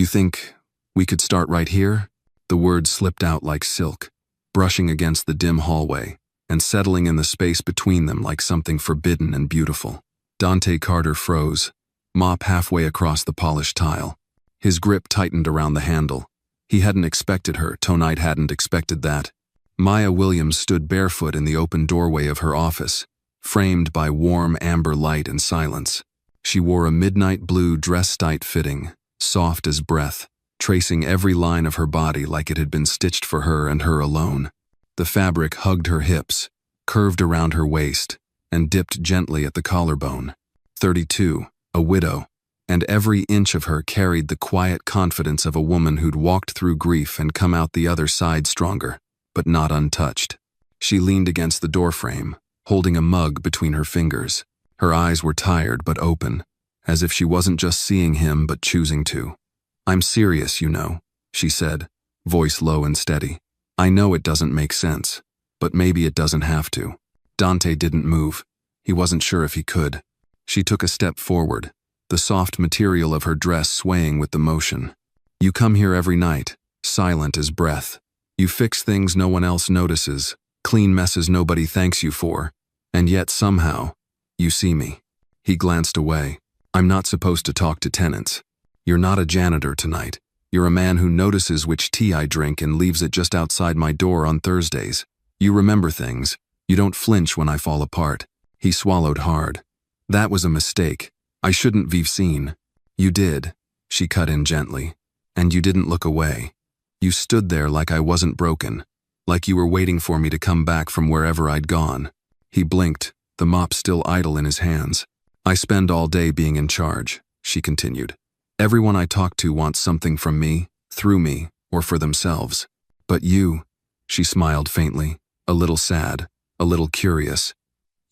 You think we could start right here? The words slipped out like silk, brushing against the dim hallway and settling in the space between them like something forbidden and beautiful. Dante Carter froze, mop halfway across the polished tile. His grip tightened around the handle. He hadn't expected her, Tonite hadn't expected that. Maya Williams stood barefoot in the open doorway of her office, framed by warm amber light and silence. She wore a midnight blue dress tight fitting, soft as breath, tracing every line of her body like it had been stitched for her and her alone. The fabric hugged her hips, curved around her waist, and dipped gently at the collarbone. 32, a widow, and every inch of her carried the quiet confidence of a woman who'd walked through grief and come out the other side stronger, but not untouched. She leaned against the doorframe, holding a mug between her fingers. Her eyes were tired but open, as if she wasn't just seeing him but choosing to. "I'm serious, you know," she said, voice low and steady. "I know it doesn't make sense, but maybe it doesn't have to." Dante didn't move. He wasn't sure if he could. She took a step forward, the soft material of her dress swaying with the motion. "You come here every night, silent as breath. You fix things no one else notices, clean messes nobody thanks you for, and yet somehow, you see me." He glanced away. "I'm not supposed to talk to tenants. You're not a janitor tonight. You're a man who notices which tea I drink and leaves it just outside my door on Thursdays. You remember things. You don't flinch when I fall apart." He swallowed hard. "That was a mistake. I shouldn't have seen." "You did," she cut in gently. "And you didn't look away. You stood there like I wasn't broken, like you were waiting for me to come back from wherever I'd gone." He blinked, the mop still idle in his hands. "I spend all day being in charge," she continued. "Everyone I talk to wants something from me, through me, or for themselves. But you," she smiled faintly, a little sad, a little curious.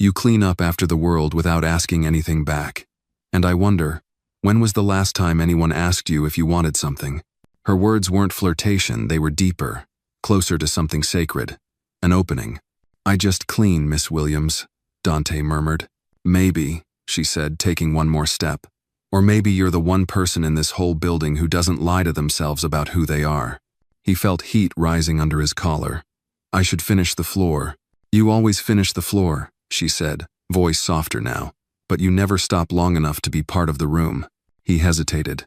"You clean up after the world without asking anything back. And I wonder, when was the last time anyone asked you if you wanted something?" Her words weren't flirtation, they were deeper, closer to something sacred, an opening. "I just clean, Miss Williams," Dante murmured. "Maybe," she said, taking one more step. "Or maybe you're the one person in this whole building who doesn't lie to themselves about who they are." He felt heat rising under his collar. "I should finish the floor." "You always finish the floor," she said, voice softer now. "But you never stop long enough to be part of the room." He hesitated.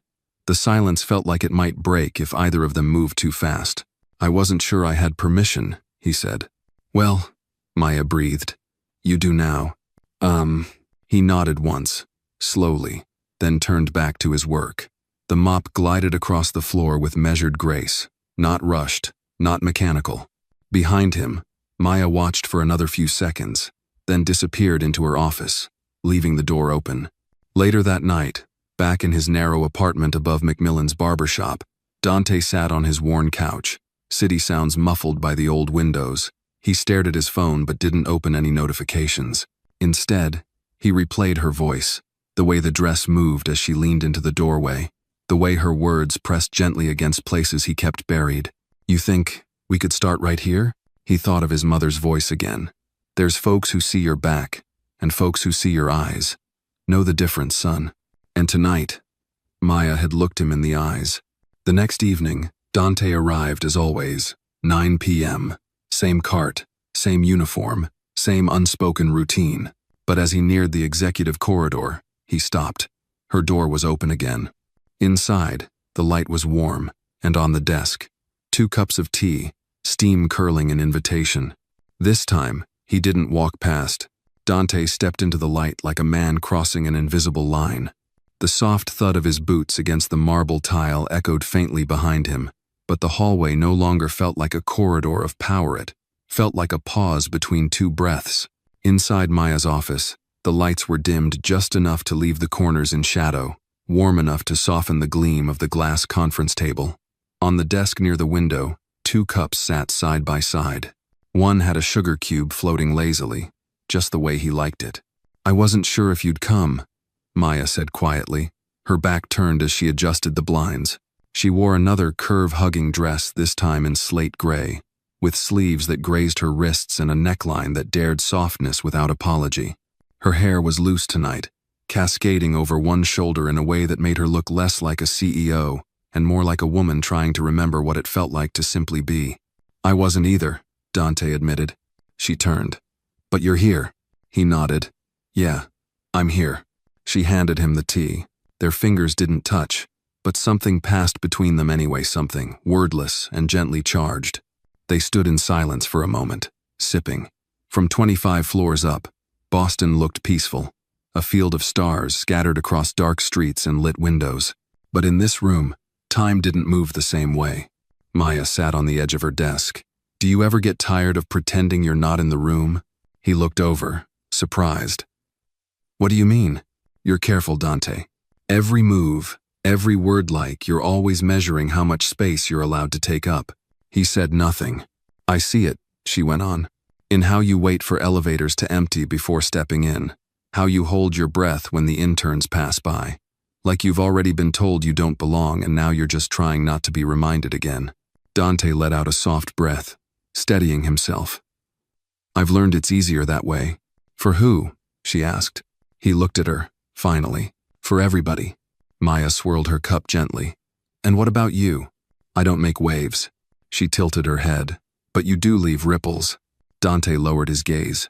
The silence felt like it might break if either of them moved too fast. "I wasn't sure I had permission," he said. "Well," Maya breathed. "You do now." He nodded once, slowly, then turned back to his work. The mop glided across the floor with measured grace, not rushed, not mechanical. Behind him, Maya watched for another few seconds, then disappeared into her office, leaving the door open. Later that night, back in his narrow apartment above Macmillan's barbershop, Dante sat on his worn couch, city sounds muffled by the old windows. He stared at his phone but didn't open any notifications. Instead, he replayed her voice, the way the dress moved as she leaned into the doorway, the way her words pressed gently against places he kept buried. "You think we could start right here?" He thought of his mother's voice again. "There's folks who see your back, and folks who see your eyes. Know the difference, son." And tonight, Maya had looked him in the eyes. The next evening, Dante arrived as always, 9 p.m. Same cart, same uniform, same unspoken routine. But as he neared the executive corridor, he stopped. Her door was open again. Inside, the light was warm, and on the desk, 2 cups of tea, steam curling in invitation. This time, he didn't walk past. Dante stepped into the light like a man crossing an invisible line. The soft thud of his boots against the marble tile echoed faintly behind him, but the hallway no longer felt like a corridor of power. It felt like a pause between 2 breaths. Inside Maya's office, the lights were dimmed just enough to leave the corners in shadow, warm enough to soften the gleam of the glass conference table. On the desk near the window, 2 cups sat side by side. One had a sugar cube floating lazily, just the way he liked it. "I wasn't sure if you'd come," Maya said quietly, her back turned as she adjusted the blinds. She wore another curve-hugging dress, this time in slate gray, with sleeves that grazed her wrists and a neckline that dared softness without apology. Her hair was loose tonight, cascading over one shoulder in a way that made her look less like a CEO and more like a woman trying to remember what it felt like to simply be. I wasn't either, Dante admitted. She turned. But you're here. He nodded. Yeah, I'm here. She handed him the tea. Their fingers didn't touch, but something passed between them anyway, something wordless and gently charged. They stood in silence for a moment, sipping. From 25 floors up, Boston looked peaceful, a field of stars scattered across dark streets and lit windows. But in this room, time didn't move the same way. Maya sat on the edge of her desk. Do you ever get tired of pretending you're not in the room? He looked over, surprised. What do you mean? You're careful, Dante. Every move, every word, like you're always measuring how much space you're allowed to take up. He said nothing. I see it, she went on, in how you wait for elevators to empty before stepping in, how you hold your breath when the interns pass by. Like you've already been told you don't belong and now you're just trying not to be reminded again. Dante let out a soft breath, steadying himself. I've learned it's easier that way. For who? She asked. He looked at her, finally. For everybody. Maya swirled her cup gently. And what about you? I don't make waves. She tilted her head. But you do leave ripples. Dante lowered his gaze.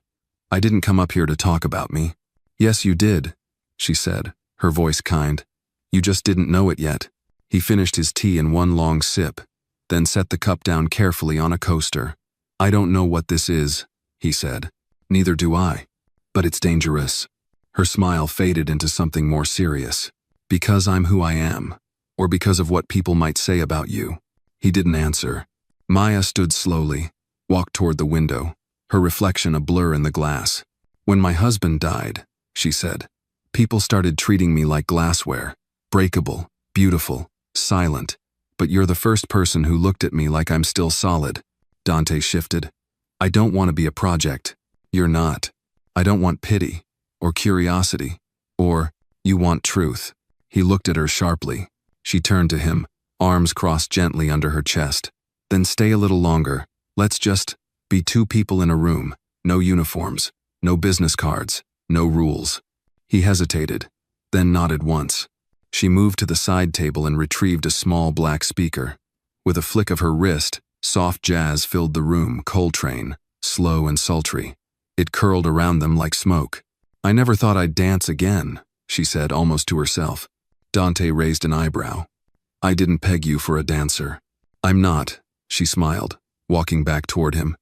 I didn't come up here to talk about me. Yes, you did, she said, her voice kind. You just didn't know it yet. He finished his tea in one long sip, then set the cup down carefully on a coaster. I don't know what this is, he said. Neither do I. But it's dangerous. Her smile faded into something more serious. Because I'm who I am, or because of what people might say about you. He didn't answer. Maya stood slowly, walked toward the window, her reflection a blur in the glass. When my husband died, she said, people started treating me like glassware, breakable, beautiful, silent. But you're the first person who looked at me like I'm still solid. Dante shifted. I don't want to be a project. You're not. I don't want pity, or curiosity, or you want truth. He looked at her sharply. She turned to him, arms crossed gently under her chest. Then stay a little longer. Let's just be two people in a room. No uniforms, no business cards, no rules. He hesitated, then nodded once. She moved to the side table and retrieved a small black speaker. With a flick of her wrist, soft jazz filled the room, Coltrane, slow and sultry. It curled around them like smoke. I never thought I'd dance again, she said almost to herself. Dante raised an eyebrow. I didn't peg you for a dancer. I'm not, she smiled, walking back toward him.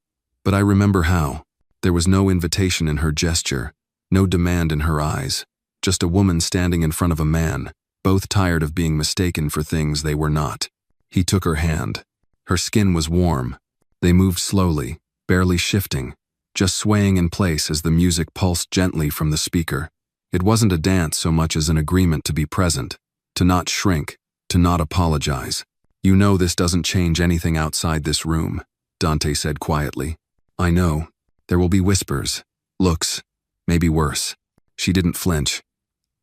But I remember how. There was no invitation in her gesture, no demand in her eyes, just a woman standing in front of a man, both tired of being mistaken for things they were not. He took her hand. Her skin was warm. They moved slowly, barely shifting, just swaying in place as the music pulsed gently from the speaker. It wasn't a dance so much as an agreement to be present, to not shrink, to not apologize. You know this doesn't change anything outside this room, Dante said quietly. I know. There will be whispers, looks, maybe worse. She didn't flinch.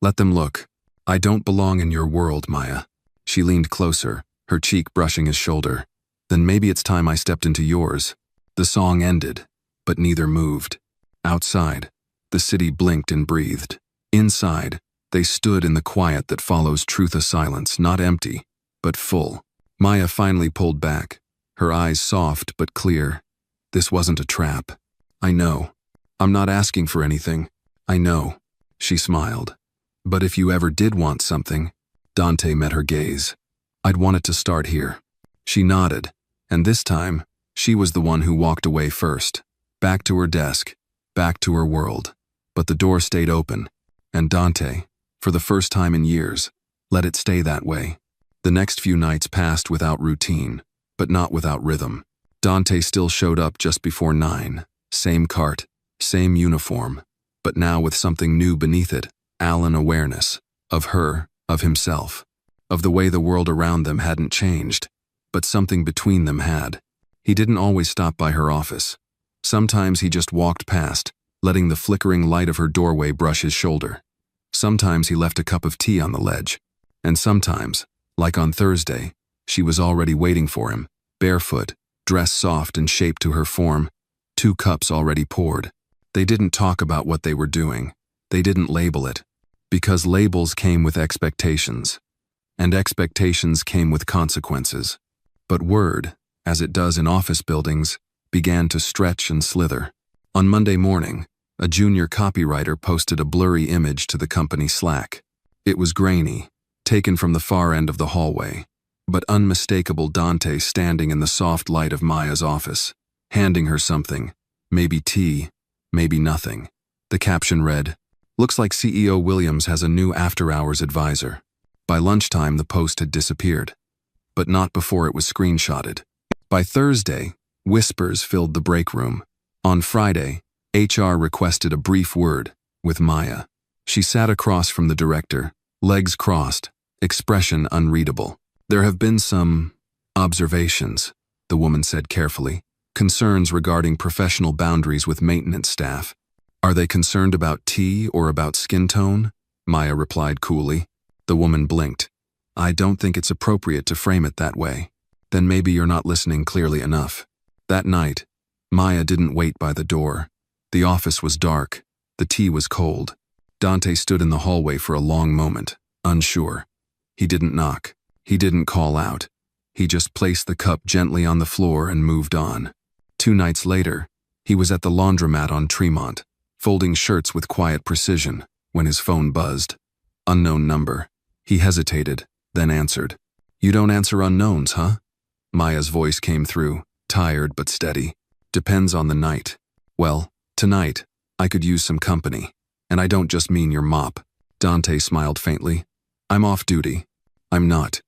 Let them look. I don't belong in your world, Maya. She leaned closer, her cheek brushing his shoulder. Then maybe it's time I stepped into yours. The song ended, but neither moved. Outside, the city blinked and breathed. Inside, they stood in the quiet that follows truth, a silence, not empty, but full. Maya finally pulled back, her eyes soft but clear. This wasn't a trap. I know. I'm not asking for anything. I know. She smiled. But if you ever did want something, Dante met her gaze. I'd want it to start here. She nodded, and this time, she was the one who walked away first. Back to her desk, back to her world. But the door stayed open, and Dante, for the first time in years, let it stay that way. The next few nights passed without routine, but not without rhythm. Dante still showed up just before 9, same cart, same uniform, but now with something new beneath it, an awareness, of her, of himself, of the way the world around them hadn't changed, but something between them had. He didn't always stop by her office. Sometimes he just walked past, letting the flickering light of her doorway brush his shoulder. Sometimes he left a cup of tea on the ledge, and sometimes, like on Thursday, she was already waiting for him, barefoot, dressed soft and shaped to her form, 2 cups already poured. They didn't talk about what they were doing. They didn't label it, because labels came with expectations. and expectations came with consequences. But word, as it does in office buildings, began to stretch and slither. On Monday morning, a junior copywriter posted a blurry image to the company Slack. It was grainy, taken from the far end of the hallway, but unmistakable Dante standing in the soft light of Maya's office, handing her something, maybe tea, maybe nothing. The caption read, "Looks like CEO Williams has a new after-hours advisor." By lunchtime, the post had disappeared, but not before it was screenshotted. By Thursday, whispers filled the break room. On Friday, HR requested a brief word with Maya. She sat across from the director, legs crossed, expression unreadable. "There have been some observations," the woman said carefully. "Concerns regarding professional boundaries with maintenance staff." "Are they concerned about tea or about skin tone?" Maya replied coolly. The woman blinked. "I don't think it's appropriate to frame it that way." "Then maybe you're not listening clearly enough." That night, Maya didn't wait by the door. The office was dark. The tea was cold. Dante stood in the hallway for a long moment, unsure. He didn't knock. He didn't call out. He just placed the cup gently on the floor and moved on. 2 nights later, he was at the laundromat on Tremont, folding shirts with quiet precision, when his phone buzzed. Unknown number. He hesitated, then answered. "You don't answer unknowns, huh?" Maya's voice came through, tired but steady. "Depends on the night." "Well, tonight, I could use some company. And I don't just mean your mop." Dante smiled faintly. "I'm off duty." "I'm not."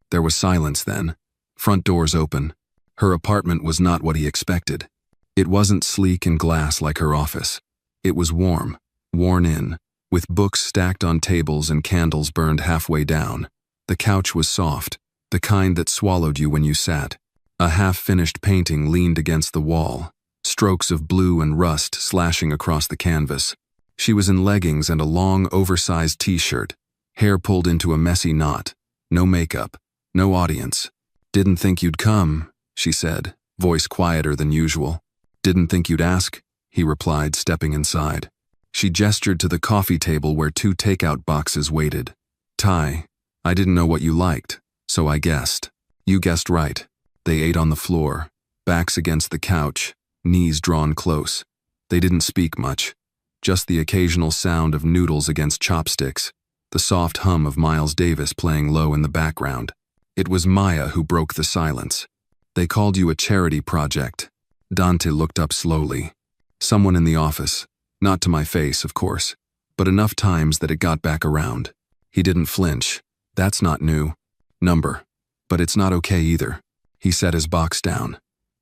There was silence then. Front doors open. Her apartment was not what he expected. It wasn't sleek and glass like her office. It was warm, worn in, with books stacked on tables and candles burned halfway down. The couch was soft, the kind that swallowed you when you sat. A half-finished painting leaned against the wall, strokes of blue and rust slashing across the canvas. She was in leggings and a long, oversized t-shirt, hair pulled into a messy knot. No makeup, no audience. "Didn't think you'd come," she said, voice quieter than usual. "Didn't think you'd ask," he replied, stepping inside. She gestured to the coffee table where 2 takeout boxes waited. "Thai. I didn't know what you liked, so I guessed." "You guessed right." They ate on the floor, backs against the couch, knees drawn close. They didn't speak much, just the occasional sound of noodles against chopsticks, the soft hum of Miles Davis playing low in the background. It was Maya who broke the silence. "They called you a charity project." Dante looked up slowly. "Someone in the office. Not to my face, of course, but enough times that it got back around." He didn't flinch. "That's not new. Number. But it's not okay either." He set his box down.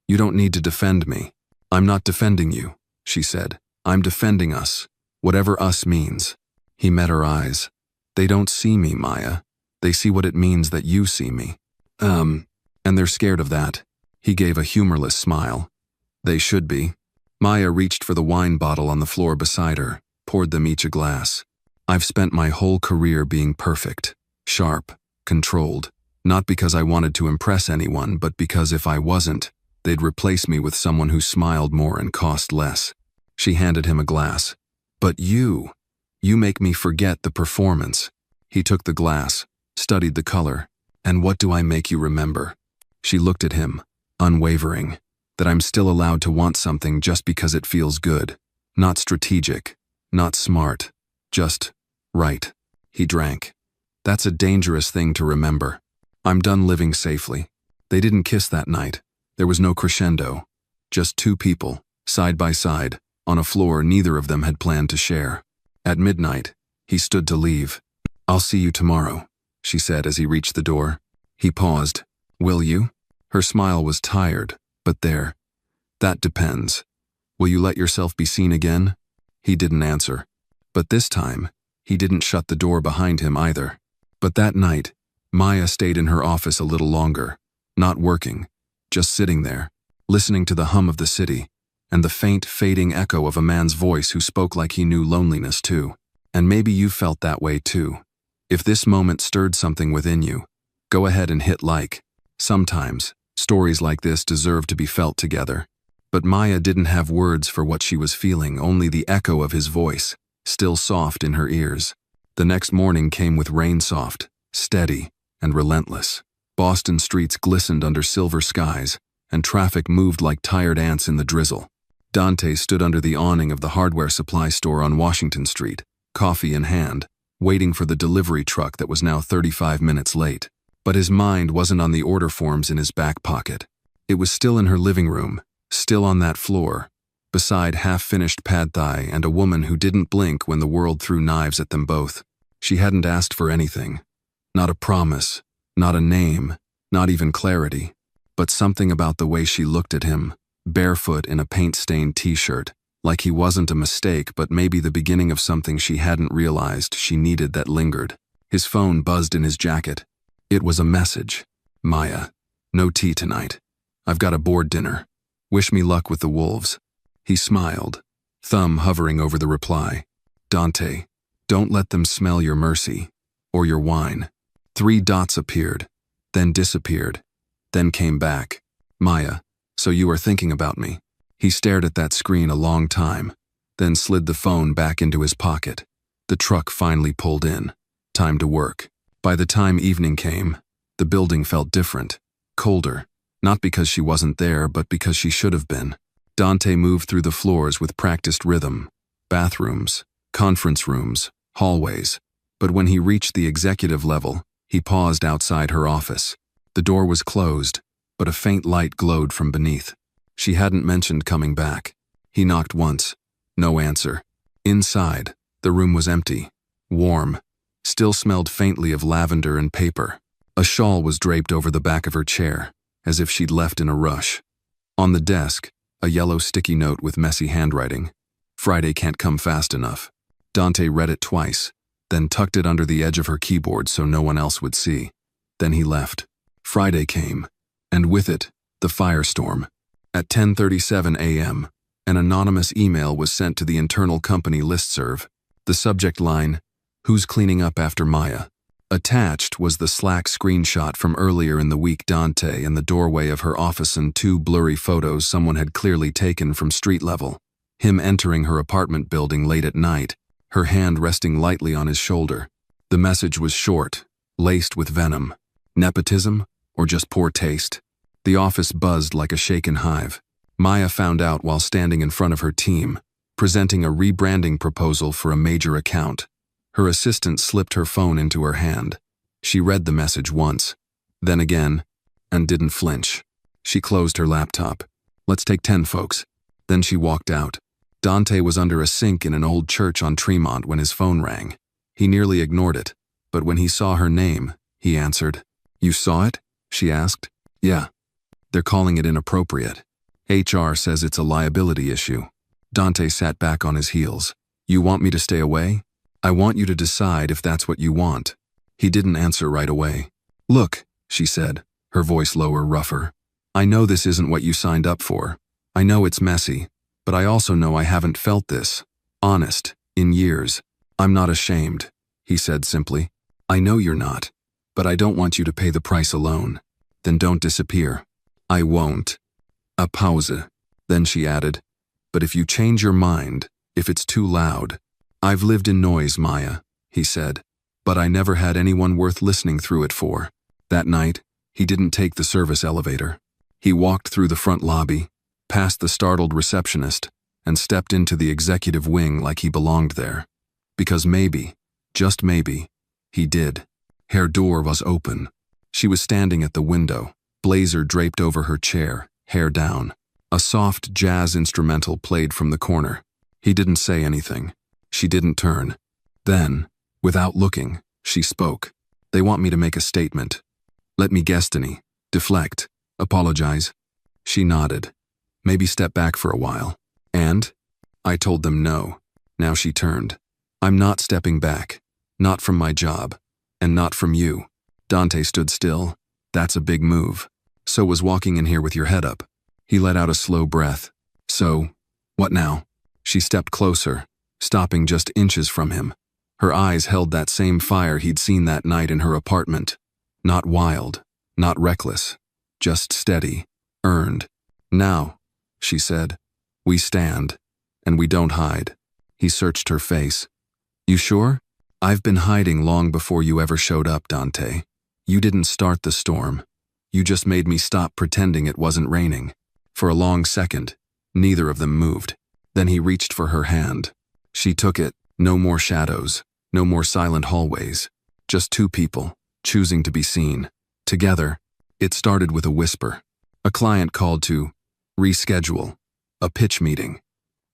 "You don't need to defend me." "I'm not defending you," she said. "I'm defending us, whatever us means." He met her eyes. "They don't see me, Maya. They see what it means that you see me. And they're scared of that." He gave a humorless smile. "They should be." Maya reached for the wine bottle on the floor beside her, poured them each a glass. "I've spent my whole career being perfect, sharp, controlled, not because I wanted to impress anyone, but because if I wasn't, they'd replace me with someone who smiled more and cost less." She handed him a glass. "But you make me forget the performance." He took the glass, studied the color. "And what do I make you remember?" She looked at him, unwavering. "That I'm still allowed to want something just because it feels good. Not strategic, not smart, just right." He drank. "That's a dangerous thing to remember. I'm done living safely." They didn't kiss that night. There was no crescendo. Just 2 people, side by side, on a floor neither of them had planned to share. At midnight, he stood to leave. "I'll see you tomorrow," she said as he reached the door. He paused. "Will you?" Her smile was tired, but there. "That depends. Will you let yourself be seen again?" He didn't answer. But this time, he didn't shut the door behind him either. But that night, Maya stayed in her office a little longer, not working, just sitting there, listening to the hum of the city, and the faint, fading echo of a man's voice who spoke like he knew loneliness too. And maybe you felt that way too. If this moment stirred something within you, go ahead and hit like. Sometimes, stories like this deserve to be felt together. But Maya didn't have words for what she was feeling, only the echo of his voice, still soft in her ears. The next morning came with rain soft, steady and relentless. Boston streets glistened under silver skies, and traffic moved like tired ants in the drizzle. Dante stood under the awning of the hardware supply store on Washington Street, coffee in hand, waiting for the delivery truck that was now 35 minutes late. But his mind wasn't on the order forms in his back pocket. It was still in her living room, still on that floor, beside half-finished pad thai and a woman who didn't blink when the world threw knives at them both. She hadn't asked for anything. Not a promise, not a name, not even clarity. But something about the way she looked at him, barefoot in a paint-stained t-shirt, like he wasn't a mistake but maybe the beginning of something she hadn't realized she needed that lingered. His phone buzzed in his jacket. It was a message. Maya, no tea tonight. I've got a board dinner. Wish me luck with the wolves. He smiled, thumb hovering over the reply. Dante, don't let them smell your mercy, or your wine. 3 dots appeared, then disappeared, then came back. Maya, so you are thinking about me. He stared at that screen a long time, then slid the phone back into his pocket. The truck finally pulled in. Time to work. By the time evening came, the building felt different, colder, not because she wasn't there, but because she should have been. Dante moved through the floors with practiced rhythm, bathrooms, conference rooms, hallways. But when he reached the executive level, he paused outside her office. The door was closed, but a faint light glowed from beneath. She hadn't mentioned coming back. He knocked once. No answer. Inside, the room was empty, warm, still smelled faintly of lavender and paper. A shawl was draped over the back of her chair, as if she'd left in a rush. On the desk, a yellow sticky note with messy handwriting. Friday can't come fast enough. Dante read it twice, then tucked it under the edge of her keyboard so no one else would see. Then he left. Friday came, and with it, the firestorm. At 10:37 a.m., an anonymous email was sent to the internal company listserv. The subject line, "Who's cleaning up after Maya?" Attached was the Slack screenshot from earlier in the week. Dante in the doorway of her office and 2 blurry photos someone had clearly taken from street level. Him entering her apartment building late at night, her hand resting lightly on his shoulder. The message was short, laced with venom. Nepotism, or just poor taste? The office buzzed like a shaken hive. Maya found out while standing in front of her team, presenting a rebranding proposal for a major account. Her assistant slipped her phone into her hand. She read the message once, then again, and didn't flinch. She closed her laptop. "Let's take 10, folks." Then she walked out. Dante was under a sink in an old church on Tremont when his phone rang. He nearly ignored it, but when he saw her name, he answered. "You saw it?" she asked. "Yeah. They're calling it inappropriate. HR says it's a liability issue." Dante sat back on his heels. "You want me to stay away? I want you to decide if that's what you want." He didn't answer right away. "Look," she said, her voice lower, rougher. "I know this isn't what you signed up for. I know it's messy, but I also know I haven't felt this, honest, in years. I'm not ashamed," he said simply. "I know you're not, but I don't want you to pay the price alone. Then don't disappear." "I won't." A pause. Then she added, "But if you change your mind, if it's too loud." "I've lived in noise, Maya," he said, "but I never had anyone worth listening through it for." That night, he didn't take the service elevator. He walked through the front lobby, past the startled receptionist, and stepped into the executive wing like he belonged there. Because maybe, just maybe, he did. Her door was open. She was standing at the window, blazer draped over her chair, hair down. A soft jazz instrumental played from the corner. He didn't say anything. She didn't turn. Then, without looking, she spoke. "They want me to make a statement. Let me guesstimate, deflect, apologize." She nodded. "Maybe step back for a while." "And?" I told them no. Now she turned. "I'm not stepping back. Not from my job. And not from you." Dante stood still. "That's a big move." "So was walking in here with your head up." He let out a slow breath. "So, what now?" She stepped closer, stopping just inches from him. Her eyes held that same fire he'd seen that night in her apartment. Not wild, not reckless, just steady, earned. "Now," she said, "we stand, and we don't hide." He searched her face. "You sure?" I've been hiding long before you ever showed up, Dante. You didn't start the storm. You just made me stop pretending it wasn't raining. For a long second, neither of them moved. Then he reached for her hand. She took it. No more shadows, no more silent hallways. Just two people, choosing to be seen. Together. It started with a whisper. A client called to reschedule a pitch meeting.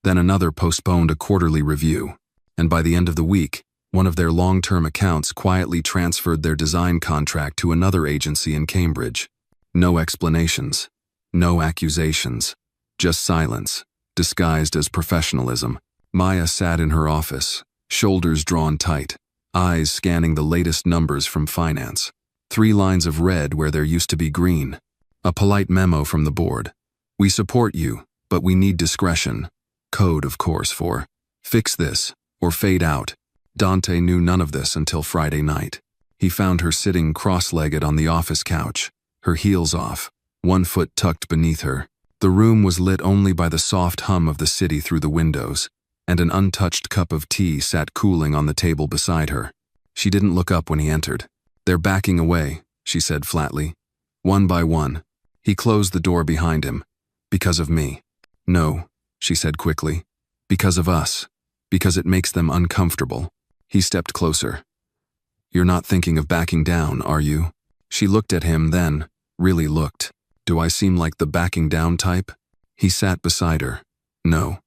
Then another postponed a quarterly review. And by the end of the week, one of their long-term accounts quietly transferred their design contract to another agency in Cambridge. No explanations. No accusations. Just silence, disguised as professionalism. Maya sat in her office, shoulders drawn tight, eyes scanning the latest numbers from finance. 3 lines of red where there used to be green. A polite memo from the board. We support you, but we need discretion. Code, of course, for fix this or fade out. Dante knew none of this until Friday night. He found her sitting cross-legged on the office couch, her heels off, one foot tucked beneath her. The room was lit only by the soft hum of the city through the windows, and an untouched cup of tea sat cooling on the table beside her. She didn't look up when he entered. They're backing away, she said flatly. One by one. He closed the door behind him. Because of me. No, she said quickly. Because of us. Because it makes them uncomfortable. He stepped closer. You're not thinking of backing down, are you? She looked at him then, really looked. Do I seem like the backing down type? He sat beside her. No.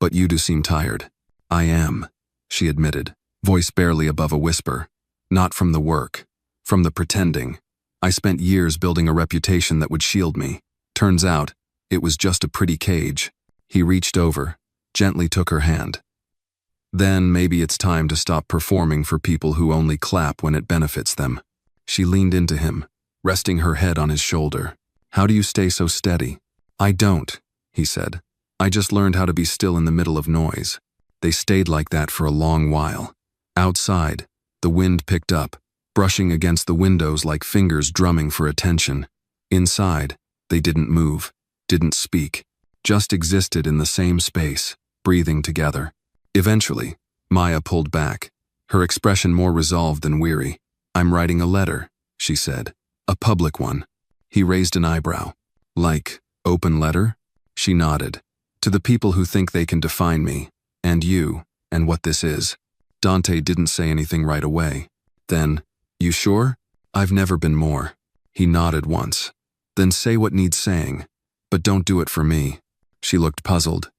But you do seem tired. I am, she admitted, voice barely above a whisper. Not from the work. From the pretending. I spent years building a reputation that would shield me. Turns out, it was just a pretty cage. He reached over, gently took her hand. Then maybe it's time to stop performing for people who only clap when it benefits them. She leaned into him, resting her head on his shoulder. How do you stay so steady? I don't, he said. I just learned how to be still in the middle of noise. They stayed like that for a long while. Outside, the wind picked up, brushing against the windows like fingers drumming for attention. Inside, they didn't move, didn't speak, just existed in the same space, breathing together. Eventually, Maya pulled back, her expression more resolved than weary. I'm writing a letter, she said. A public one. He raised an eyebrow. Like, open letter? She nodded. To the people who think they can define me, and you, and what this is. Dante didn't say anything right away. Then, you sure? I've never been more. He nodded once. Then say what needs saying. But don't do it for me. She looked puzzled.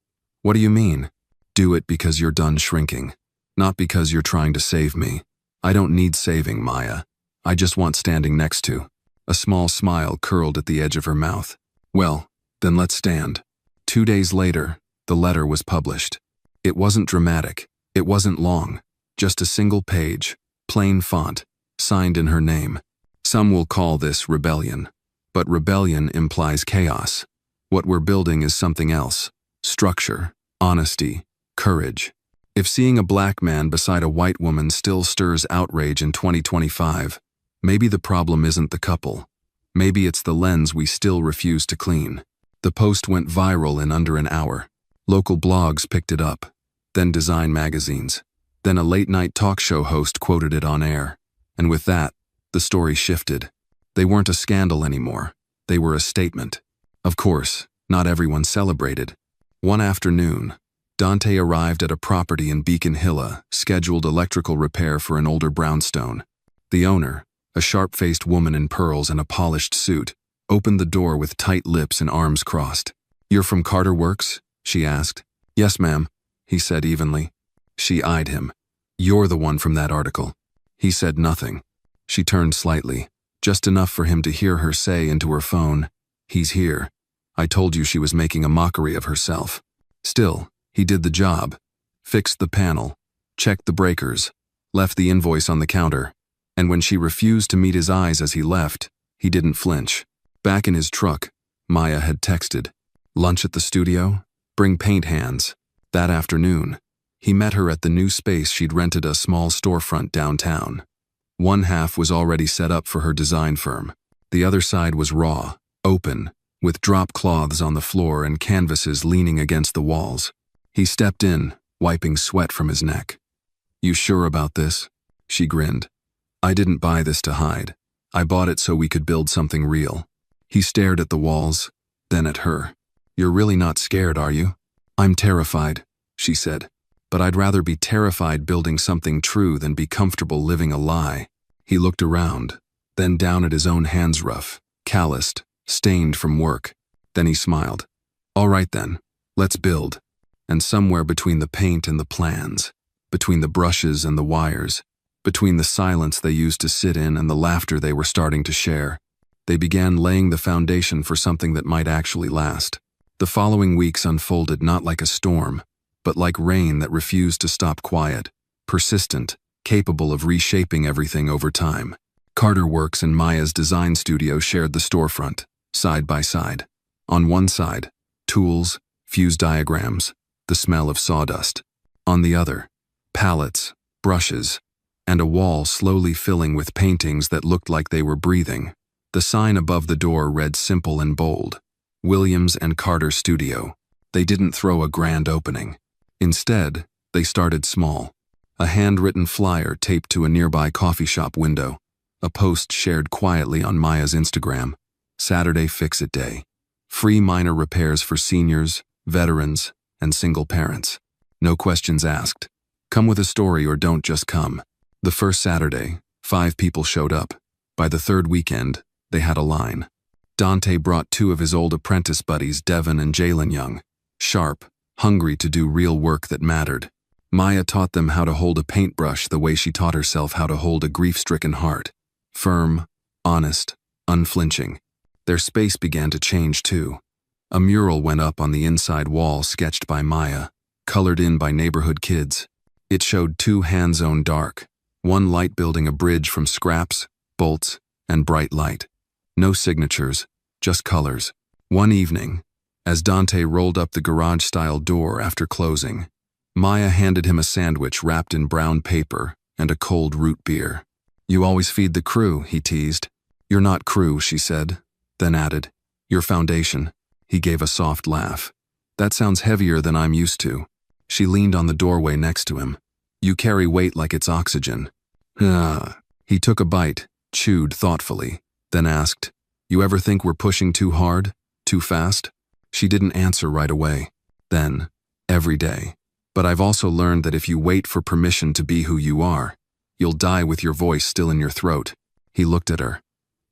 What do you mean? Do it because you're done shrinking. Not because you're trying to save me. I don't need saving, Maya. I just want standing next to. A small smile curled at the edge of her mouth. Well, then let's stand. 2 days later, the letter was published. It wasn't dramatic. It wasn't long. Just a single page, plain font, signed in her name. Some will call this rebellion. But rebellion implies chaos. What we're building is something else. Structure, honesty, courage. If seeing a black man beside a white woman still stirs outrage in 2025, maybe the problem isn't the couple. Maybe it's the lens we still refuse to clean. The post went viral in under an hour. Local blogs picked it up, then design magazines. Then a late-night talk show host quoted it on air. And with that, the story shifted. They weren't a scandal anymore. They were a statement. Of course, not everyone celebrated. One afternoon, Dante arrived at a property in Beacon Hill, scheduled electrical repair for an older brownstone. The owner, a sharp-faced woman in pearls and a polished suit, opened the door with tight lips and arms crossed. You're from Carter Works? She asked. Yes, ma'am, he said evenly. She eyed him. You're the one from that article. He said nothing. She turned slightly, just enough for him to hear her say into her phone, He's here. I told you she was making a mockery of herself. Still, he did the job. Fixed the panel, checked the breakers, left the invoice on the counter, and when she refused to meet his eyes as he left, he didn't flinch. Back in his truck, Maya had texted, lunch at the studio? Bring paint hands. That afternoon, he met her at the new space she'd rented, a small storefront downtown. One half was already set up for her design firm. The other side was raw, open, with drop cloths on the floor and canvases leaning against the walls. He stepped in, wiping sweat from his neck. You sure about this? She grinned. I didn't buy this to hide. I bought it so we could build something real. He stared at the walls, then at her. You're really not scared, are you? I'm terrified, she said. But I'd rather be terrified building something true than be comfortable living a lie. He looked around, then down at his own hands, rough, calloused, stained from work. Then he smiled. All right then, let's build. And somewhere between the paint and the plans, between the brushes and the wires, between the silence they used to sit in and the laughter they were starting to share, they began laying the foundation for something that might actually last. The following weeks unfolded not like a storm, but like rain that refused to stop quiet, persistent, capable of reshaping everything over time. Carter Works and Maya's design studio shared the storefront, side by side. On one side, tools, fused diagrams, the smell of sawdust. On the other, palettes, brushes, and a wall slowly filling with paintings that looked like they were breathing. The sign above the door read simple and bold, Williams and Carter Studio. They didn't throw a grand opening. Instead, they started small. A handwritten flyer taped to a nearby coffee shop window. A post shared quietly on Maya's Instagram. Saturday Fix-It Day. Free minor repairs for seniors, veterans, and single parents. No questions asked. Come with a story or don't just come. The first Saturday, 5 people showed up. By the third weekend, they had a line. Dante brought 2 of his old apprentice buddies, Devin and Jalen Young. Sharp, hungry to do real work that mattered. Maya taught them how to hold a paintbrush the way she taught herself how to hold a grief-stricken heart. Firm, honest, unflinching. Their space began to change too. A mural went up on the inside wall sketched by Maya, colored in by neighborhood kids. It showed 2 hands on dark, one light building a bridge from scraps, bolts, and bright light. No signatures, just colors. One evening, as Dante rolled up the garage-style door after closing, Maya handed him a sandwich wrapped in brown paper and a cold root beer. You always feed the crew, he teased. You're not crew, she said, then added, your foundation. He gave a soft laugh. That sounds heavier than I'm used to. She leaned on the doorway next to him. You carry weight like it's oxygen. He took a bite, chewed thoughtfully, then asked, you ever think we're pushing too hard, too fast? She didn't answer right away. Then, every day. But I've also learned that if you wait for permission to be who you are, you'll die with your voice still in your throat. He looked at her.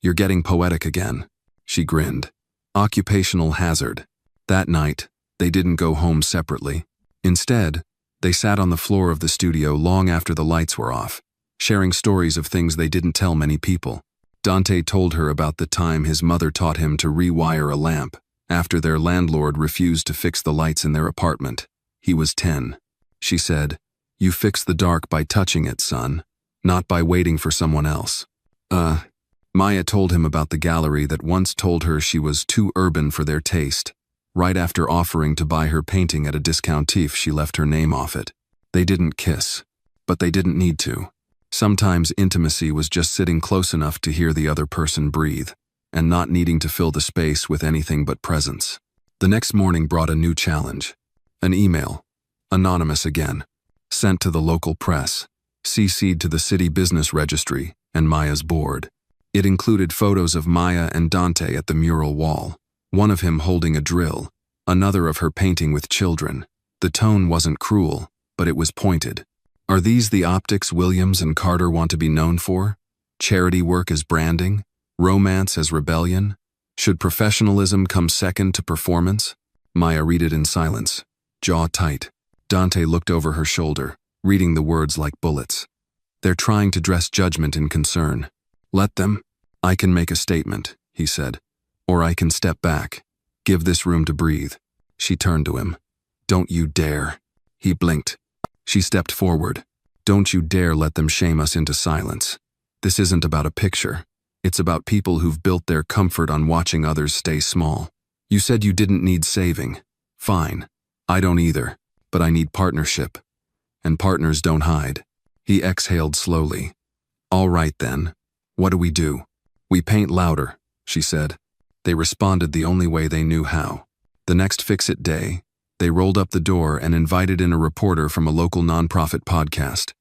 You're getting poetic again. She grinned. Occupational hazard. That night, they didn't go home separately. Instead, they sat on the floor of the studio long after the lights were off, sharing stories of things they didn't tell many people. Dante told her about the time his mother taught him to rewire a lamp after their landlord refused to fix the lights in their apartment. He was 10. She said, you fix the dark by touching it, son, not by waiting for someone else. Maya told him about the gallery that once told her she was too urban for their taste. Right after offering to buy her painting at a discountif, she left her name off it. They didn't kiss, but they didn't need to. Sometimes intimacy was just sitting close enough to hear the other person breathe, and not needing to fill the space with anything but presence. The next morning brought a new challenge. An email, anonymous again, sent to the local press, CC'd to the city business registry and Maya's board. It included photos of Maya and Dante at the mural wall, one of him holding a drill, another of her painting with children. The tone wasn't cruel, but it was pointed. Are these the optics Williams and Carter want to be known for? Charity work as branding? Romance as rebellion? Should professionalism come second to performance? Maya read it in silence, jaw tight. Dante looked over her shoulder, reading the words like bullets. They're trying to dress judgment in concern. Let them. I can make a statement, he said. Or I can step back. Give this room to breathe. She turned to him. Don't you dare. He blinked. She stepped forward. Don't you dare let them shame us into silence. This isn't about a picture. It's about people who've built their comfort on watching others stay small. You said you didn't need saving. Fine. I don't either. But I need partnership. And partners don't hide. He exhaled slowly. All right then. What do we do? We paint louder, she said. They responded the only way they knew how. The next Fix-It Day, they rolled up the door and invited in a reporter from a local nonprofit podcast.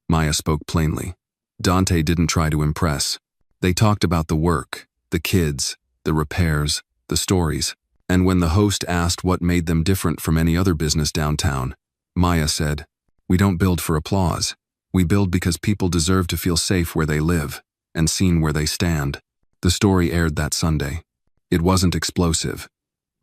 Maya spoke plainly. Dante didn't try to impress. They talked about the work, the kids, the repairs, the stories. And when the host asked what made them different from any other business downtown, Maya said, "We don't build for applause. We build because people deserve to feel safe where they live and seen where they stand." The story aired that Sunday. It wasn't explosive,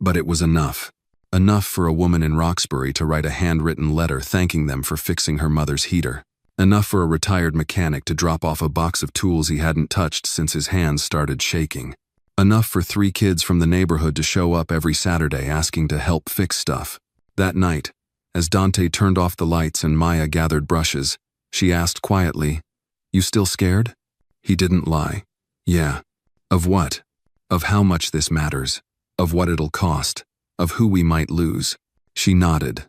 but it was enough. Enough for a woman in Roxbury to write a handwritten letter thanking them for fixing her mother's heater. Enough for a retired mechanic to drop off a box of tools he hadn't touched since his hands started shaking. Enough for 3 kids from the neighborhood to show up every Saturday asking to help fix stuff. That night, as Dante turned off the lights and Maya gathered brushes, she asked quietly, "You still scared?" He didn't lie. "Yeah." "Of what?" "Of how much this matters. Of what it'll cost. Of who we might lose." She nodded,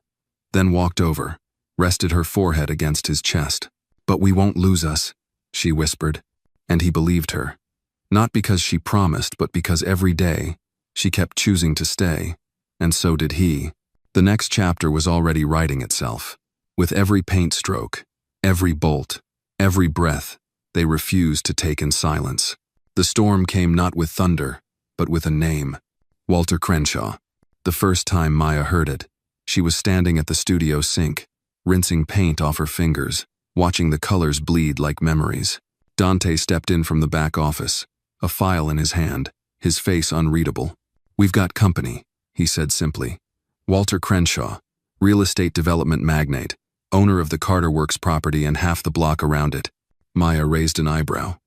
then walked over, rested her forehead against his chest. "But we won't lose us," she whispered, and he believed her. Not because she promised, but because every day she kept choosing to stay, and so did he. The next chapter was already writing itself. With every paint stroke, every bolt, every breath, they refused to take in silence. The storm came not with thunder, but with a name. Walter Crenshaw. The first time Maya heard it, she was standing at the studio sink, rinsing paint off her fingers, watching the colors bleed like memories. Dante stepped in from the back office, a file in his hand, his face unreadable. "We've got company," he said simply. "Walter Crenshaw, real estate development magnate, owner of the Carter Works property and half the block around it." Maya raised an eyebrow.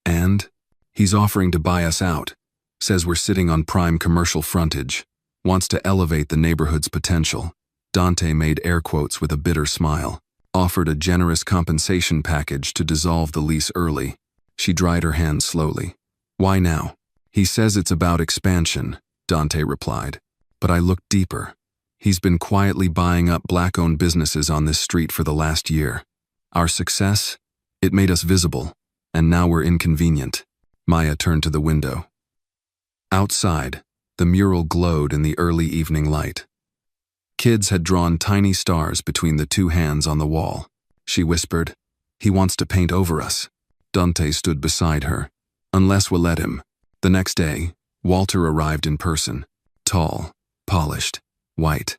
"And? He's offering to buy us out. Says we're sitting on prime commercial frontage. Wants to elevate the neighborhood's potential." Dante made air quotes with a bitter smile. "Offered a generous compensation package to dissolve the lease early." She dried her hands slowly. "Why now?" "He says it's about expansion," Dante replied. "But I looked deeper. He's been quietly buying up black-owned businesses on this street for the last year. Our success? It made us visible, and now we're inconvenient." Maya turned to the window. Outside, the mural glowed in the early evening light. Kids had drawn tiny stars between the 2 hands on the wall. She whispered, "He wants to paint over us." Dante stood beside her. "Unless we'll let him." The next day, Walter arrived in person. Tall, polished, white.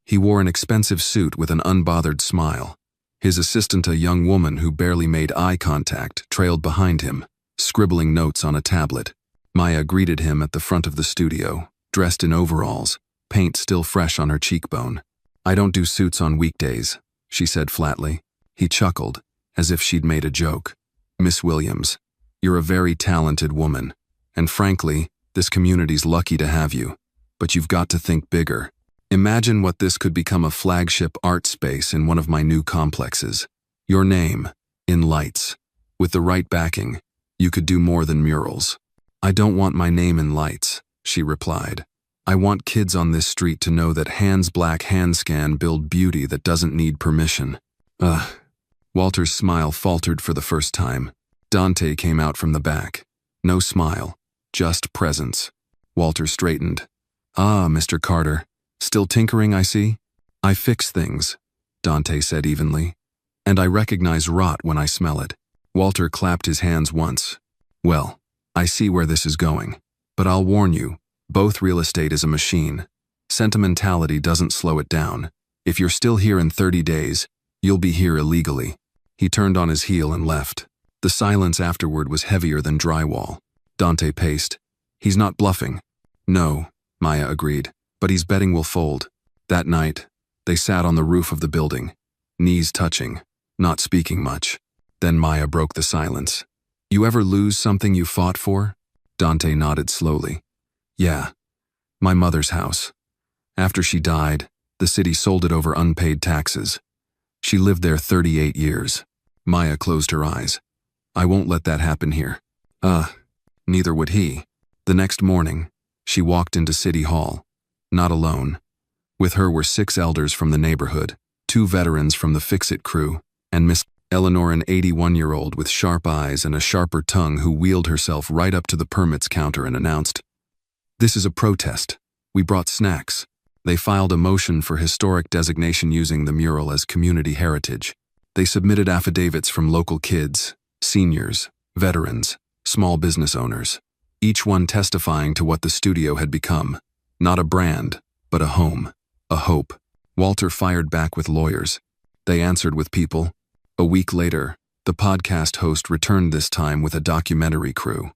He wore an expensive suit with an unbothered smile. His assistant, a young woman who barely made eye contact, trailed behind him, scribbling notes on a tablet. Maya greeted him at the front of the studio, dressed in overalls, paint still fresh on her cheekbone. "I don't do suits on weekdays," she said flatly. He chuckled, as if she'd made a joke. "Miss Williams, you're a very talented woman, and frankly, this community's lucky to have you. But you've got to think bigger. Imagine what this could become: a flagship art space in one of my new complexes. Your name, in lights. With the right backing, you could do more than murals." "I don't want my name in lights," she replied. "I want kids on this street to know that Hands Black Hand Scan build beauty that doesn't need permission." Ugh. Walter's smile faltered for the first time. Dante came out from the back. No smile, just presence. Walter straightened. "Ah, Mr. Carter. Still tinkering, I see?" "I fix things," Dante said evenly. "And I recognize rot when I smell it." Walter clapped his hands once. "Well, I see where this is going. But I'll warn you, both real estate is a machine. Sentimentality doesn't slow it down. If you're still here in 30 days, you'll be here illegally." He turned on his heel and left. The silence afterward was heavier than drywall. Dante paced. "He's not bluffing." "No," Maya agreed, "but he's betting we'll fold." That night, they sat on the roof of the building, knees touching, not speaking much. Then Maya broke the silence. "You ever lose something you fought for?" Dante nodded slowly. "Yeah. My mother's house. After she died, the city sold it over unpaid taxes. She lived there 38 years. Maya closed her eyes. "I won't let that happen here." Neither would he. The next morning, she walked into City Hall. Not alone. With her were 6 elders from the neighborhood, 2 veterans from the Fix-It crew, and Miss Eleanor, an 81-year-old with sharp eyes and a sharper tongue who wheeled herself right up to the permits counter and announced, "This is a protest. We brought snacks." They filed a motion for historic designation using the mural as community heritage. They submitted affidavits from local kids, Seniors, veterans, small business owners, each one testifying to what the studio had become. Not a brand, but a home, a hope. Walter fired back with lawyers. They answered with people. A week later, the podcast host returned, this time with a documentary crew.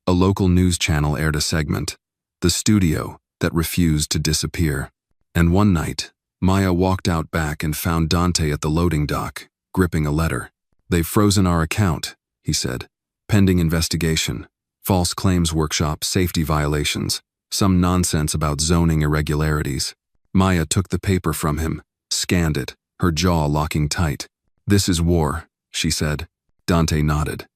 A local news channel aired a segment, The Studio That Refused to Disappear. And one night, Maya walked out back and found Dante at the loading dock, gripping a letter. "They've frozen our account," he said. "Pending investigation. False claims workshop, safety violations, some nonsense about zoning irregularities." Maya took the paper from him, scanned it, her jaw locking tight. "This is war," she said. Dante nodded.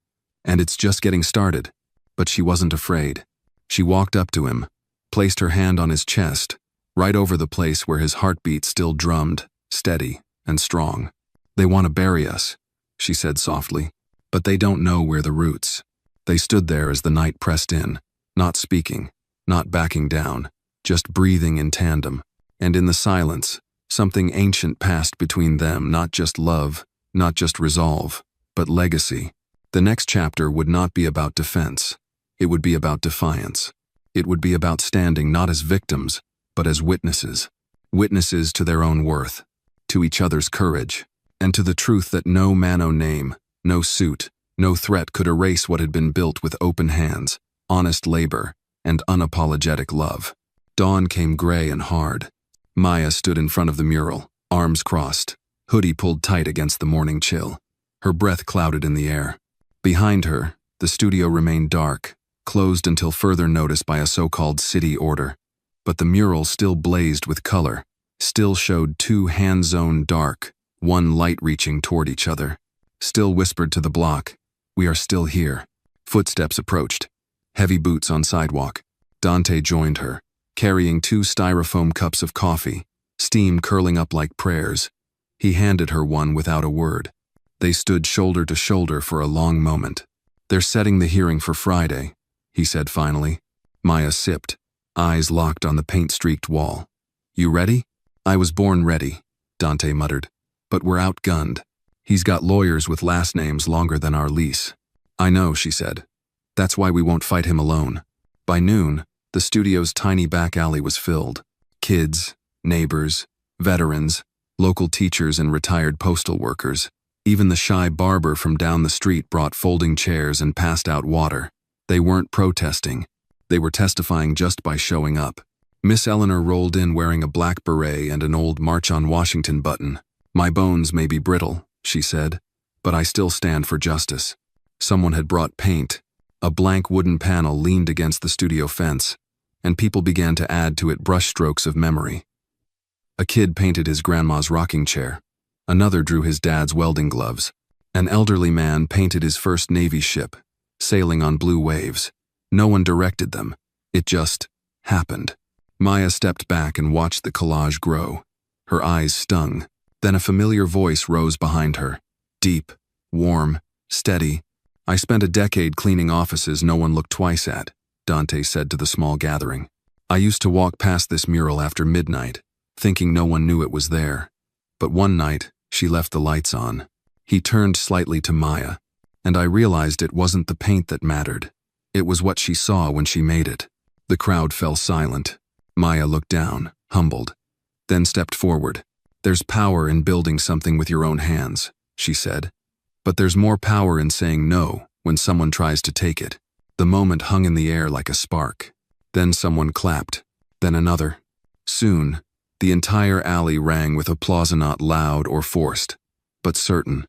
"And it's just getting started." But she wasn't afraid. She walked up to him, placed her hand on his chest, right over the place where his heartbeat still drummed, steady and strong. "They want to bury us," she said softly, "but they don't know we're the roots." They stood there as the night pressed in, not speaking, not backing down, just breathing in tandem. And in the silence, something ancient passed between them, not just love, not just resolve, but legacy. The next chapter would not be about defense. It would be about defiance. It would be about standing not as victims, but as witnesses. Witnesses to their own worth, to each other's courage, and to the truth that no mano name, no suit, no threat could erase what had been built with open hands, honest labor, and unapologetic love. Dawn came gray and hard. Maya stood in front of the mural, arms crossed, hoodie pulled tight against the morning chill. Her breath clouded in the air. Behind her, the studio remained dark, closed until further notice by a so-called city order. But the mural still blazed with color, still showed two hand-zoned dark, one light reaching toward each other. Still whispered to the block, "We are still here." Footsteps approached. Heavy boots on sidewalk. Dante joined her, carrying 2 styrofoam cups of coffee, steam curling up like prayers. He handed her one without a word. They stood shoulder to shoulder for a long moment. "They're setting the hearing for Friday," he said finally. Maya sipped, eyes locked on the paint-streaked wall. "You ready?" "I was born ready," Dante muttered. "But we're outgunned. He's got lawyers with last names longer than our lease." "I know," she said. "That's why we won't fight him alone." By noon, the studio's tiny back alley was filled. Kids, neighbors, veterans, local teachers and retired postal workers. Even the shy barber from down the street brought folding chairs and passed out water. They weren't protesting. They were testifying just by showing up. Miss Eleanor rolled in wearing a black beret and an old March on Washington button. "My bones may be brittle," she said, "but I still stand for justice." Someone had brought paint. A blank wooden panel leaned against the studio fence, and people began to add to it brushstrokes of memory. A kid painted his grandma's rocking chair. Another drew his dad's welding gloves. An elderly man painted his first Navy ship, sailing on blue waves. No one directed them. It just happened. Maya stepped back and watched the collage grow. Her eyes stung. Then a familiar voice rose behind her. Deep, warm, steady. "I spent a decade cleaning offices no one looked twice at," Dante said to the small gathering. "I used to walk past this mural after midnight, thinking no one knew it was there. But one night, she left the lights on." He turned slightly to Maya, and I realized it wasn't the paint that mattered. It was what she saw when she made it. The crowd fell silent. Maya looked down, humbled, then stepped forward. "There's power in building something with your own hands," she said. "But there's more power in saying no when someone tries to take it." The moment hung in the air like a spark. Then someone clapped, then another. Soon, the entire alley rang with applause, not loud or forced, but certain.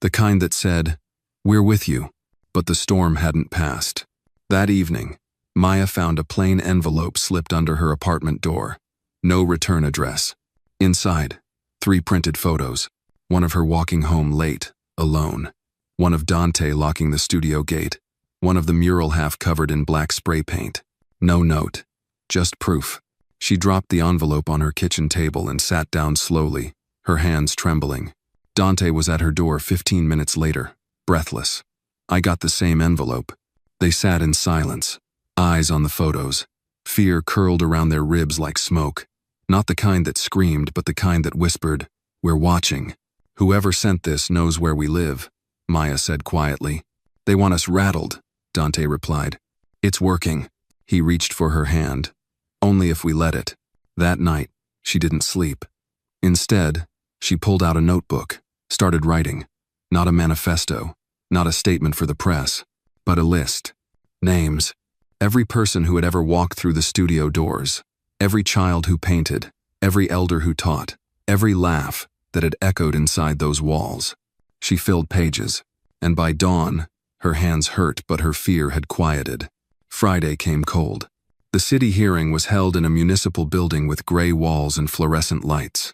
The kind that said, "We're with you," but the storm hadn't passed. That evening, Maya found a plain envelope slipped under her apartment door. No return address. Inside, 3 printed photos. One of her walking home late, alone. One of Dante locking the studio gate. One of the mural half covered in black spray paint. No note, just proof. She dropped the envelope on her kitchen table and sat down slowly, her hands trembling. Dante was at her door 15 minutes later, breathless. "I got the same envelope." They sat in silence, eyes on the photos. Fear curled around their ribs like smoke. Not the kind that screamed, but the kind that whispered, "We're watching." "Whoever sent this knows where we live," Maya said quietly. They want us rattled, Dante replied. It's working. He reached for her hand. Only if we let it. That night, she didn't sleep. Instead, she pulled out a notebook, started writing. Not a manifesto, not a statement for the press, but a list. Names. Every person who had ever walked through the studio doors. Every child who painted. Every elder who taught. Every laugh that had echoed inside those walls. She filled pages, and by dawn, her hands hurt but her fear had quieted. Friday came cold. The city hearing was held in a municipal building with gray walls and fluorescent lights.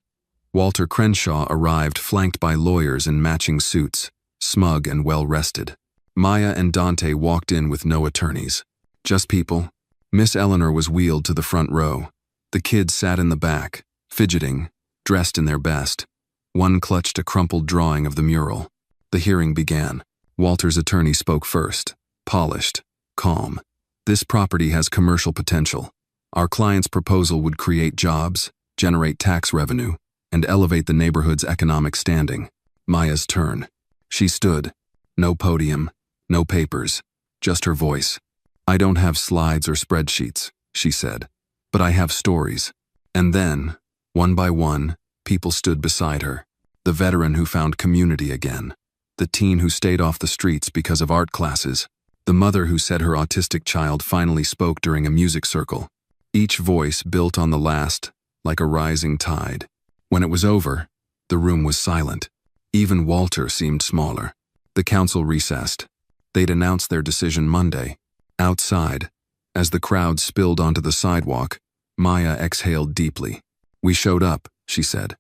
Walter Crenshaw arrived flanked by lawyers in matching suits, smug and well-rested. Maya and Dante walked in with no attorneys. Just people. Miss Eleanor was wheeled to the front row. The kids sat in the back, fidgeting, dressed in their best. One clutched a crumpled drawing of the mural. The hearing began. Walter's attorney spoke first, polished, calm. This property has commercial potential. Our client's proposal would create jobs, generate tax revenue, and elevate the neighborhood's economic standing. Maya's turn. She stood. No podium, no papers, just her voice. I don't have slides or spreadsheets, she said, but I have stories. And then, one by one, people stood beside her. The veteran who found community again. The teen who stayed off the streets because of art classes. The mother who said her autistic child finally spoke during a music circle. Each voice built on the last, like a rising tide. When it was over, the room was silent. Even Walter seemed smaller. The council recessed. They'd announce their decision Monday. Outside, as the crowd spilled onto the sidewalk, Maya exhaled deeply. We showed up, she said.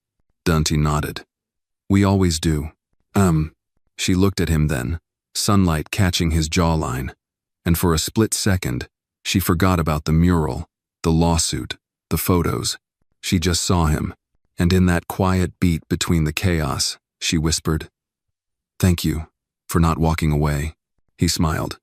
Dante nodded. We always do. She looked at him then, sunlight catching his jawline, and for a split second, she forgot about the mural, the lawsuit, the photos. She just saw him, and in that quiet beat between the chaos, she whispered, "Thank you for not walking away." He smiled.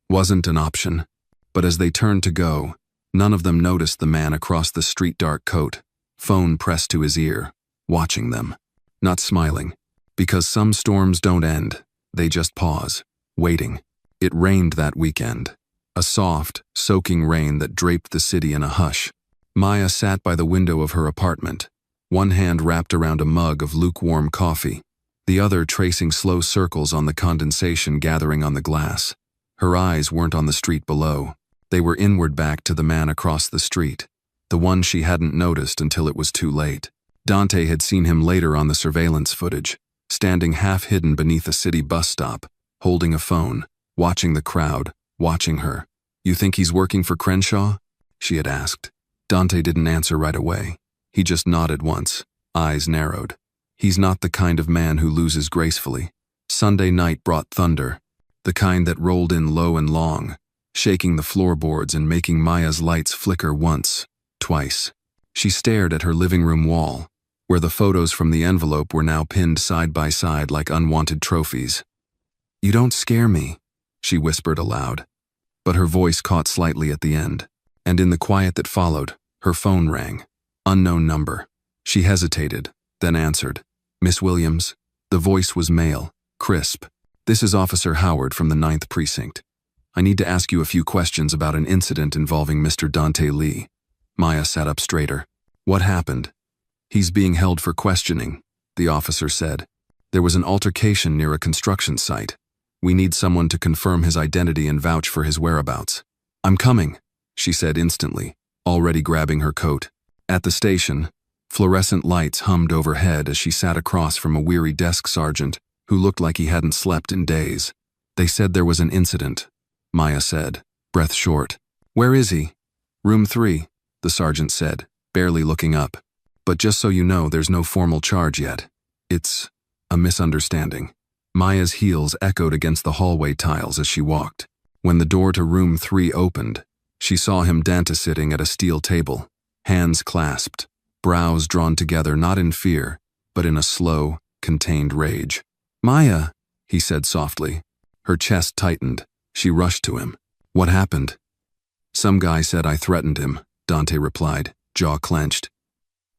Wasn't an option, but as they turned to go, none of them noticed the man across the street, dark coat, phone pressed to his ear, watching them, not smiling, because some storms don't end, they just pause, waiting. It rained that weekend, a soft, soaking rain that draped the city in a hush. Maya sat by the window of her apartment, one hand wrapped around a mug of lukewarm coffee, the other tracing slow circles on the condensation gathering on the glass. Her eyes weren't on the street below. They were inward back to the man across the street, the one she hadn't noticed until it was too late. Dante had seen him later on the surveillance footage, standing half-hidden beneath a city bus stop, holding a phone, watching the crowd, watching her. You think he's working for Crenshaw? She had asked. Dante didn't answer right away. He just nodded once, eyes narrowed. He's not the kind of man who loses gracefully. Sunday night brought thunder, the kind that rolled in low and long, shaking the floorboards and making Maya's lights flicker once, twice. She stared at her living room wall, where the photos from the envelope were now pinned side by side like unwanted trophies. You don't scare me, she whispered aloud. But her voice caught slightly at the end, and in the quiet that followed, her phone rang. Unknown number. She hesitated, then answered. Miss Williams. The voice was male, crisp. This is Officer Howard from the 9th Precinct. I need to ask you a few questions about an incident involving Mr. Dante Lee. Maya sat up straighter. What happened? He's being held for questioning, the officer said. There was an altercation near a construction site. We need someone to confirm his identity and vouch for his whereabouts. I'm coming, she said instantly, already grabbing her coat. At the station, fluorescent lights hummed overhead as she sat across from a weary desk sergeant who looked like he hadn't slept in days. They said there was an incident, Maya said, breath short. Where is he? Room 3, the sergeant said, barely looking up. But just so you know, there's no formal charge yet. It's a misunderstanding. Maya's heels echoed against the hallway tiles as she walked. When the door to room 3 opened, she saw him sitting at a steel table, hands clasped, brows drawn together not in fear, but in a slow, contained rage. Maya, he said softly. Her chest tightened. She rushed to him. What happened? Some guy said I threatened him, Dante replied, jaw clenched.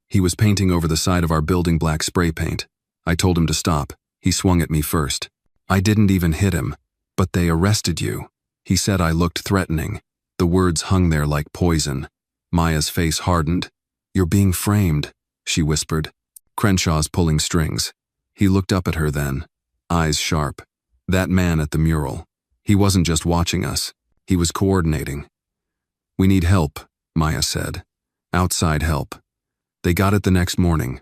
He was painting over the side of our building black spray paint. I told him to stop. He swung at me first. I didn't even hit him, But they arrested you. He said I looked threatening. The words hung there like poison. Maya's face hardened. You're being framed, she whispered. Crenshaw's pulling strings. He looked up at her then, eyes sharp. That man at the mural. He wasn't just watching us. He was coordinating. We need help, Maya said. Outside help. They got it the next morning.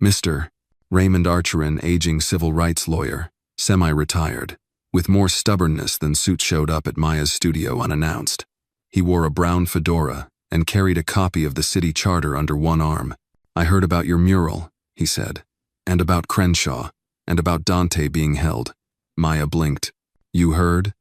Mr. Raymond Archer, an aging civil rights lawyer, semi-retired, with more stubbornness than suit, showed up at Maya's studio unannounced. He wore a brown fedora and carried a copy of the city charter under one arm. I heard about your mural, he said, and about Crenshaw, and about Dante being held. Maya blinked. You heard?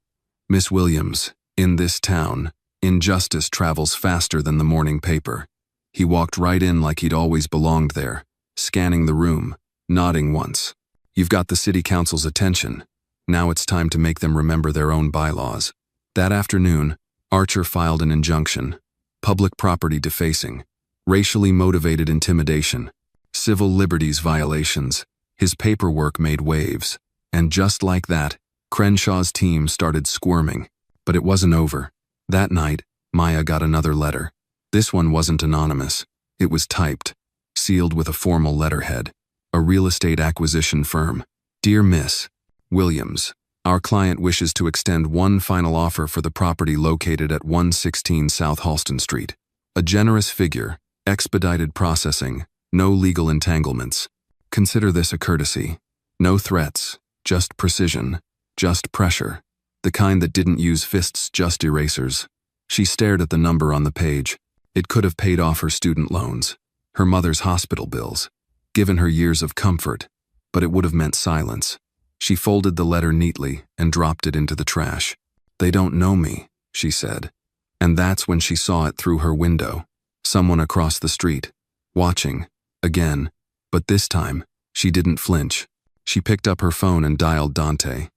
Miss Williams, in this town, injustice travels faster than the morning paper. He walked right in like he'd always belonged there, scanning the room, nodding once. You've got the city council's attention. Now it's time to make them remember their own bylaws. That afternoon, Archer filed an injunction. Public property defacing, racially motivated intimidation, civil liberties violations. His paperwork made waves. And just like that, Crenshaw's team started squirming. But it wasn't over. That night, Maya got another letter. This one wasn't anonymous. It was typed, sealed with a formal letterhead. A real estate acquisition firm. Dear Miss Williams, our client wishes to extend one final offer for the property located at 116 South Halston Street. A generous figure, expedited processing, no legal entanglements. Consider this a courtesy. No threats, just precision, just pressure. The kind that didn't use fists, just erasers. She stared at the number on the page. It could have paid off her student loans, her mother's hospital bills, given her years of comfort, but it would have meant silence. She folded the letter neatly and dropped it into the trash. They don't know me, she said. And that's when she saw it through her window. Someone across the street, watching, again, but this time, she didn't flinch. She picked up her phone and dialed Dante.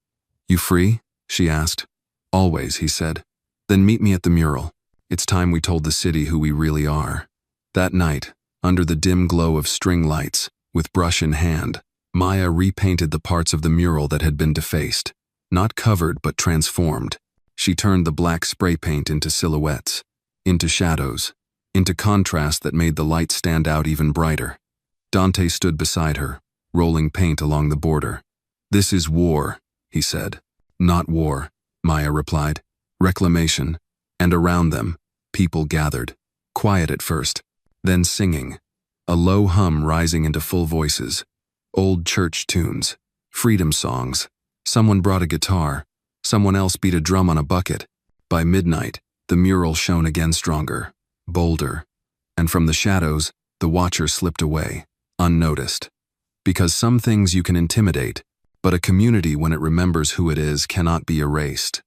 You free? She asked. Always, he said. Then meet me at the mural. It's time we told the city who we really are. That night, under the dim glow of string lights, with brush in hand, Maya repainted the parts of the mural that had been defaced. Not covered, but transformed. She turned the black spray paint into silhouettes, into shadows, into contrast that made the light stand out even brighter. Dante stood beside her, rolling paint along the border. This is war, he said. Not war, Maya replied. Reclamation. And around them, people gathered. Quiet at first, then singing. A low hum rising into full voices. Old church tunes, freedom songs. Someone brought a guitar. Someone else beat a drum on a bucket. By midnight, the mural shone again stronger, bolder. And from the shadows, the watcher slipped away, unnoticed. Because some things you can intimidate, but a community, when it remembers who it is, cannot be erased.